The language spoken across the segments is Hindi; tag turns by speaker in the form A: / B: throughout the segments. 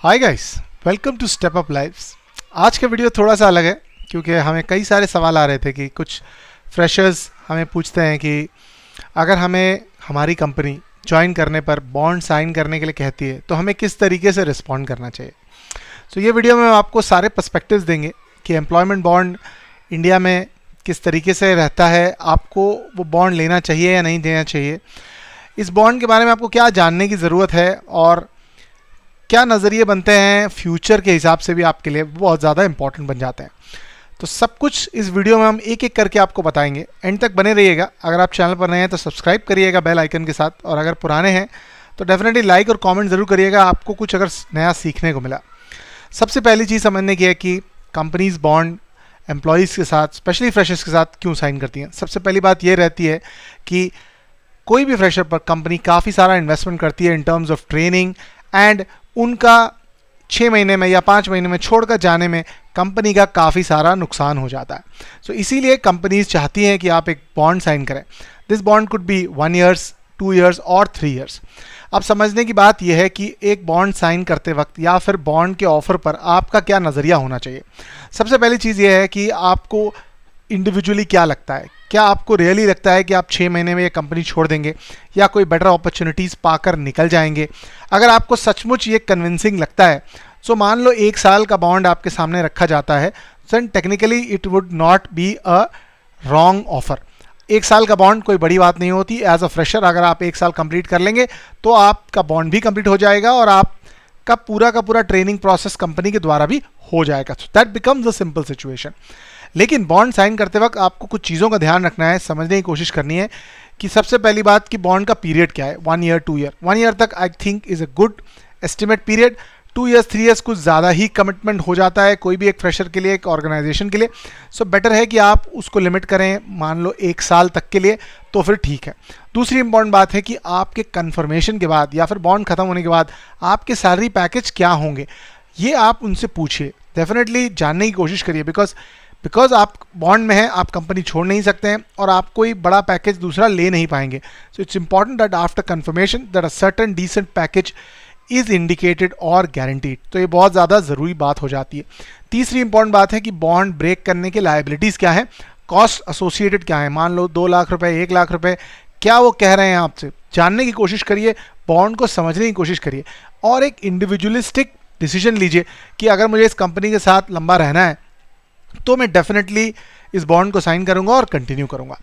A: Hi guys, welcome to step up lives. आज का वीडियो थोड़ा सा अलग है क्योंकि हमें कई सारे सवाल आ रहे थे कि कुछ फ्रेशर्स हमें पूछते हैं कि अगर हमें हमारी कंपनी ज्वाइन करने पर बॉन्ड साइन करने के लिए कहती है तो हमें किस तरीके से रिस्पॉन्ड करना चाहिए। सो ये वीडियो में हम आपको सारे पर्सपेक्टिव्स देंगे कि एम्प्लॉयमेंट बॉन्ड इंडिया में किस तरीके से रहता है, आपको वो बॉन्ड लेना चाहिए या नहीं देना चाहिए, इस बॉन्ड के बारे में आपको क्या जानने की ज़रूरत है और क्या नज़रिए बनते हैं फ्यूचर के हिसाब से भी आपके लिए बहुत ज़्यादा इंपॉर्टेंट बन जाते हैं। तो सब कुछ इस वीडियो में हम एक एक करके आपको बताएंगे। एंड तक बने रहिएगा। अगर आप चैनल पर नए हैं तो सब्सक्राइब करिएगा बेल आइकन के साथ, और अगर पुराने हैं तो डेफिनेटली लाइक और कमेंट ज़रूर करिएगा, आपको कुछ अगर नया सीखने को मिला। सबसे पहली चीज़ समझने की है कि कंपनीज़ बॉन्ड एम्प्लॉयज़ के साथ, स्पेशली फ्रेशर्स के साथ क्यों साइन करती हैं। सबसे पहली बात ये रहती है कि कोई भी फ्रेशर पर कंपनी काफ़ी सारा इन्वेस्टमेंट करती है in terms of training, and उनका 6 महीने में या 5 महीने में छोड़कर जाने में कंपनी का काफ़ी सारा नुकसान हो जाता है। सो इसीलिए कंपनीज चाहती हैं कि आप एक बॉन्ड साइन करें। This bond could be 1 years, 2 years और 3 ईयर्स। अब समझने की बात यह है कि एक बॉन्ड साइन करते वक्त या फिर बॉन्ड के ऑफर पर आपका क्या नज़रिया होना चाहिए। सबसे पहली चीज़ यह है कि आपको इंडिविजुअली क्या लगता है। क्या आपको रियली लगता है कि आप 6 महीने में ये कंपनी छोड़ देंगे या कोई बेटर अपॉर्चुनिटीज़ पाकर निकल जाएंगे। अगर आपको सचमुच ये कन्विंसिंग लगता है, सो मान लो 1 साल का बॉन्ड आपके सामने रखा जाता है, so technically it would not be a wrong offer. 1 साल का बॉन्ड कोई बड़ी बात नहीं होती। एज अ फ्रेशर अगर आप 1 साल कंप्लीट कर लेंगे तो आपका बॉन्ड भी कंप्लीट हो जाएगा और आपका पूरा का पूरा ट्रेनिंग प्रोसेस कंपनी के द्वारा भी हो जाएगा। So that becomes a simple situation. लेकिन बॉन्ड साइन करते वक्त आपको कुछ चीज़ों का ध्यान रखना है, समझने की कोशिश करनी है कि सबसे पहली बात कि बॉन्ड का पीरियड क्या है। 1 ईयर, 2 ईयर, 1 ईयर तक I think is a good estimate period. 2 years, 3 years कुछ ज़्यादा ही कमिटमेंट हो जाता है कोई भी एक फ्रेशर के लिए, एक ऑर्गेनाइजेशन के लिए। सो बेटर है कि आप उसको लिमिट करें, मान लो 1 साल तक के लिए, तो फिर ठीक है। दूसरी इंपॉर्टेंट बात है कि आपके कन्फर्मेशन के बाद या फिर बॉन्ड खत्म होने के बाद आपके सैलरी पैकेज क्या होंगे, ये आप उनसे पूछिए। डेफिनेटली जानने की कोशिश करिए, बिकॉज आप बॉन्ड में हैं, आप कंपनी छोड़ नहीं सकते हैं और आप कोई बड़ा पैकेज दूसरा ले नहीं पाएंगे। So it's important that after confirmation that a certain decent package is indicated और गारंटीड। तो ये बहुत ज़्यादा ज़रूरी बात हो जाती है। तीसरी इंपॉर्टेंट बात है कि बॉन्ड ब्रेक करने के लायबिलिटीज़ क्या है, कॉस्ट एसोसिएटेड क्या है। मान लो 2 लाख रुपए, 1 लाख रुपए, क्या वो कह रहे हैं आपसे। जानने की कोशिश करिए, बॉन्ड को समझने की कोशिश करिए और एक इंडिविजुअलिस्टिक डिसीजन लीजिए कि अगर मुझे इस कंपनी के साथ लंबा रहना है तो मैं डेफिनेटली इस बॉन्ड को साइन करूंगा और कंटिन्यू करूंगा।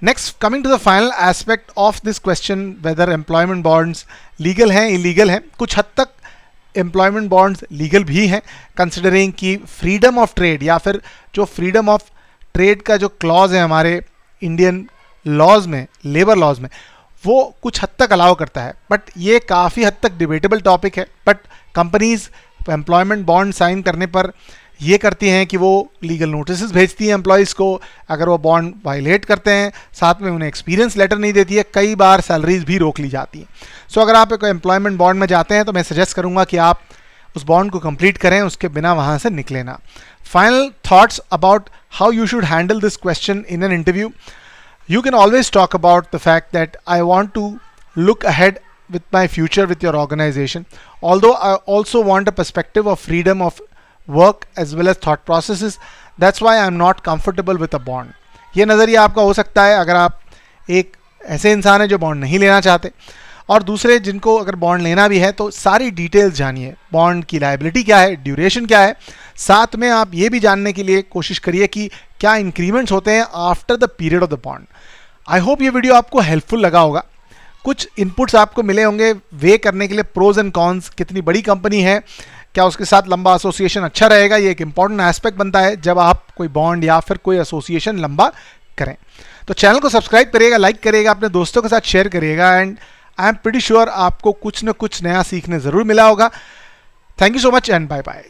A: Next, coming to the final aspect of this question, whether employment bonds legal हैं, इलीगल हैं। कुछ हद तक एम्प्लॉयमेंट बॉन्ड्स लीगल भी हैं, कंसिडरिंग कि फ्रीडम ऑफ ट्रेड या फिर जो फ्रीडम ऑफ ट्रेड का जो क्लॉज है हमारे इंडियन लॉज में, लेबर लॉज में, वो कुछ हद तक अलाउ करता है। बट ये काफ़ी हद तक डिबेटेबल टॉपिक है। But companies employment bond sign करने पर ये करती हैं कि वो लीगल नोटिस भेजती हैं एम्प्लॉयज़ को अगर वो बॉन्ड वायलेट करते हैं, साथ में उन्हें एक्सपीरियंस लेटर नहीं देती है, कई बार सैलरीज भी रोक ली जाती हैं। सो अगर आप एक एम्प्लॉयमेंट बॉन्ड में जाते हैं तो मैं सजेस्ट करूंगा कि आप उस बॉन्ड को कंप्लीट करें, उसके बिना वहाँ से निकले ना। Final thoughts about how you should handle this question in an interview. You can always talk about the fact that I want to look ahead with my future with your organization, although I also want a perspective of freedom of work as well as thought processes. That's why I'm not comfortable with a bond. ये नज़रिया आपका हो सकता है अगर आप एक ऐसे इंसान हैं जो बॉन्ड नहीं लेना चाहते, और दूसरे जिनको अगर बॉन्ड लेना भी है तो सारी डिटेल्स जानिए। बॉन्ड की लायबिलिटी क्या है, ड्यूरेशन क्या है, साथ में आप ये भी जानने के लिए कोशिश करिए कि क्या इंक्रीमेंट्स होते हैं after the period of the bond. I hope ये वीडियो आपको हेल्पफुल लगा होगा। कुछ इनपुट्स आपको मिले होंगे वे करने के लिए, प्रोज एंड कॉन्स, कितनी बड़ी कंपनी है, क्या उसके साथ लंबा एसोसिएशन अच्छा रहेगा। ये एक इंपॉर्टेंट एस्पेक्ट बनता है जब आप कोई बॉन्ड या फिर कोई एसोसिएशन लंबा करें। तो चैनल को सब्सक्राइब करिएगा, लाइक करिएगा, अपने दोस्तों के साथ शेयर करिएगा, and I am pretty sure आपको कुछ न कुछ नया सीखने ज़रूर मिला होगा। Thank you so much and bye bye.